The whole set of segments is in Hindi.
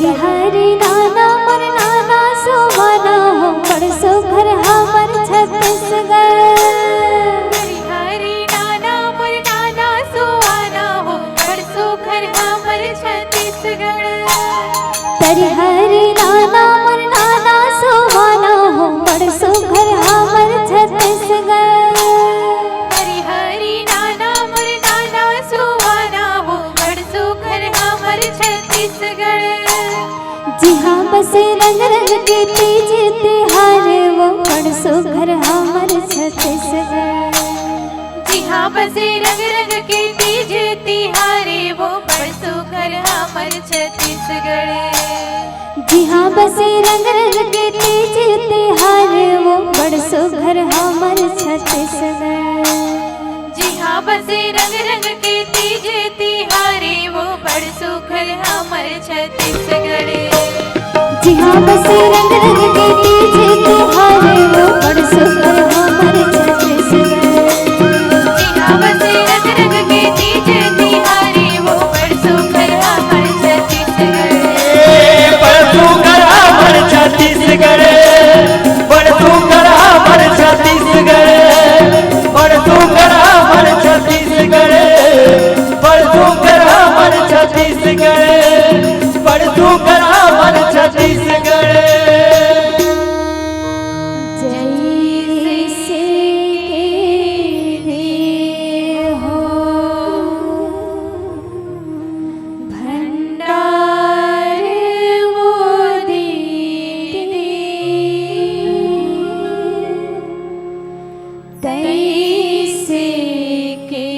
परिहरी नाना मोर नाना सुहाना हो परसो घर हमर छत्तीसगढ़। परिहरी नाना मोर नाना सुहाना हो परसो घर हमर छत्तीसगढ़। परिहरी नाना मोर नाना सुहाना हो परसो घर हमर छत्तीसगढ़। परिहरी नाना मोर नाना सुहाना हो परसो घर हमर छत्तीसगढ़। जी हाँ बसे रंग रंग के तीज त्योहार वो परसो घर हमर छत्तीसगढ़। जी हाँ बसे रंग रंग के तीज तिहारे वो परसो घर हमर छत्तीसगढ़। जी हाँ बसे रंग रंग के तीज त्योहार वो परसो घर हमर छत्तीसगढ़। जी हाँ बसे रंग रंग के तीज तिहारे वो परसो घर हमर छत्तीसगढ़। जी हाँ बसे रंग रंग के तीज त्योहार वो परसो घर हमर छत्तीसगढ़। जी हाँ बसे रंग रंग के तीज तिहारे वो परसो घर हमर छत्तीसगढ़। परसो घर हमर छत्तीसगढ़। परसो घर हमर छत्तीसगढ़। परसो घर हमर छत्तीसगढ़। परसो घर हमर छत्तीसगढ़। परसो घर हमर छत्तीसगढ़। जैसे के हो भंडार वो दीदी तैसे के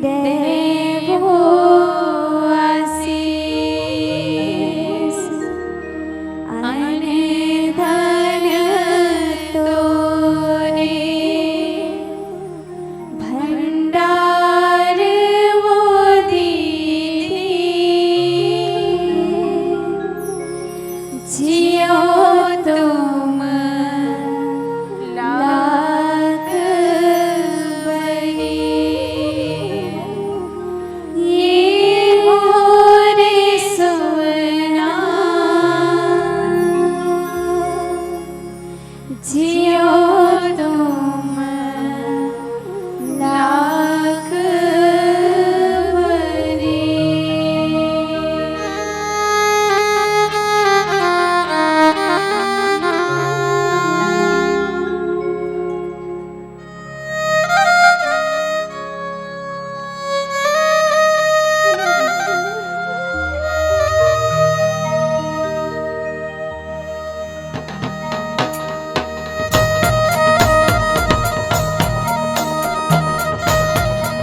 देवो आशीष अन धन तोरे भंडार वो दीदी जियो तुम लाख बरी ये हो रे सोना जियो तुम लाख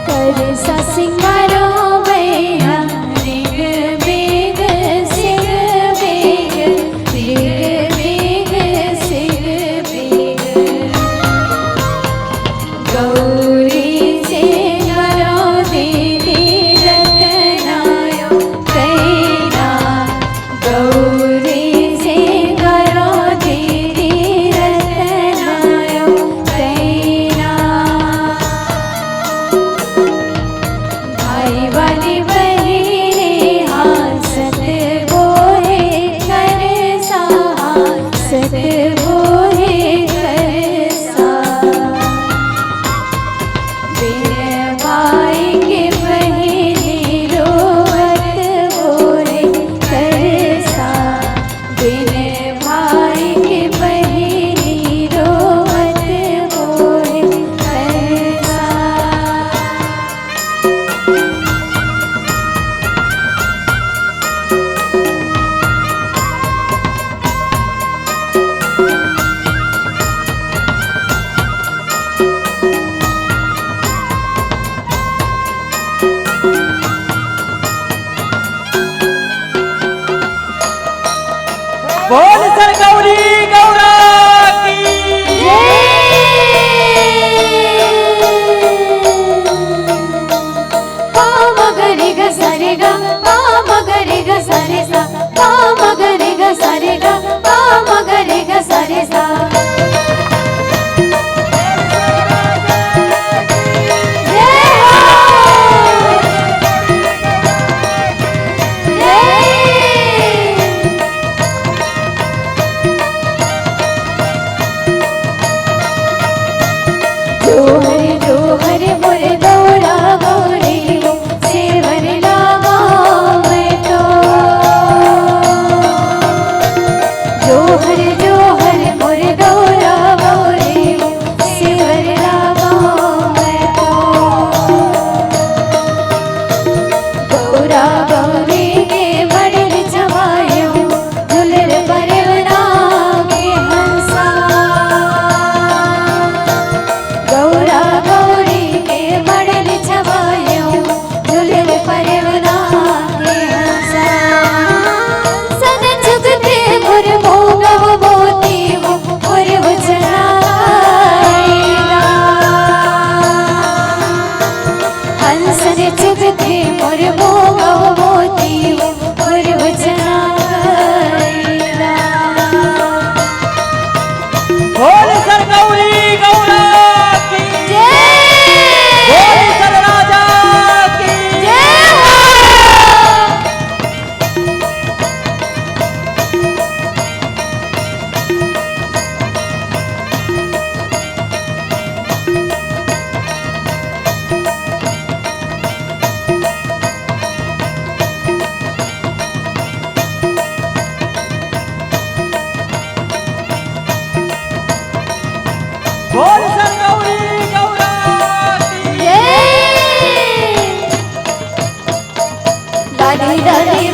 कर सा सिंगारो भैया रिग बेग सिग बेग रिग बेग सिग बेग गौरी से करो दीदी रतनायो कैना गौरी से करो दीदी रतनायो कैना भाई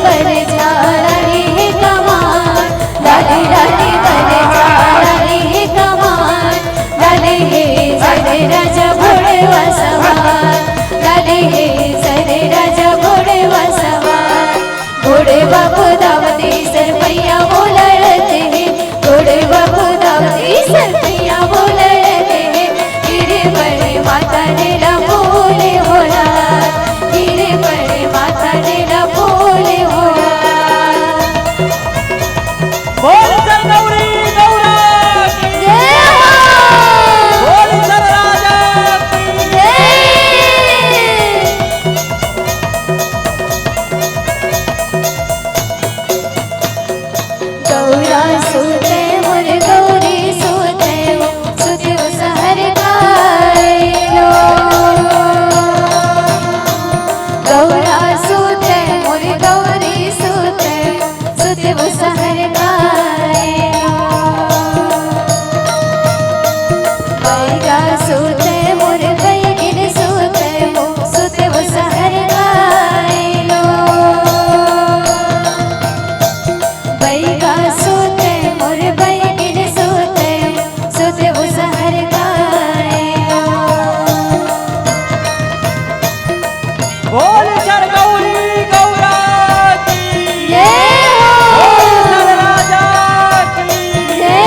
बर झाड़ी है कमान, लाली लाली बर झाड़ी है कमान, लाली है सरे राजा घोड़े सवार, लाली है सरे राजा घोड़े सवार। घोड़े बाबू दावती सरपैया बोलते हैं, घोड़े बाबू दावती सरपैया बोलते हैं। गिरे बड़े माता ने बोले होला, गिरे बड़े माता ने बोले होला। बोल सर गौरी गौरा की जय हो, बोल सर राजा की जय। गौरा सुते मोर गौरी सुते वो, सुते वो सहर गायलो। गौरा सुते मोर गौरी सुते, सुते वो सहर गायलो। बैगा सुते मोर बैगिन सुते वो, सुते वो सहर गायलो। बैगा सुते मोर बैगिन सुते, सुते वो सहर गायलो। बोल सर गौरी गौरा की जय बोल हो, सर राजा की जय।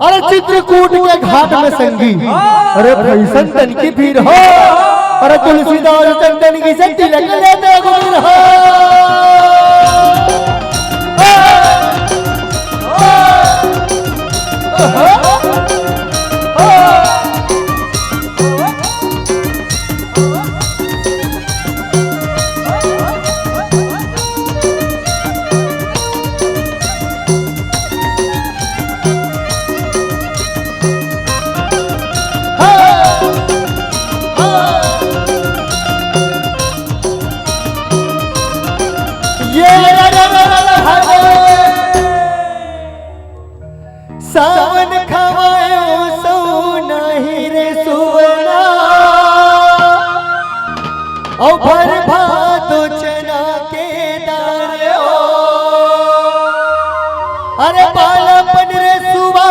अरे चित्रकूट के घाट में संगी, अरे फैसन तन की भीड़ हो, अरे तुलसीदास चंदन की से तिलक लेते गुण हो। सावन खवायो सो नहीं रे सुवना, ओ भर भादो चना के दारे हो। अरे बालपन रे सुवा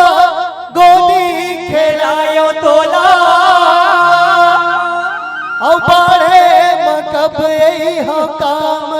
गोदी खेलायो तोला, ओ बाढ़े मकब हो काम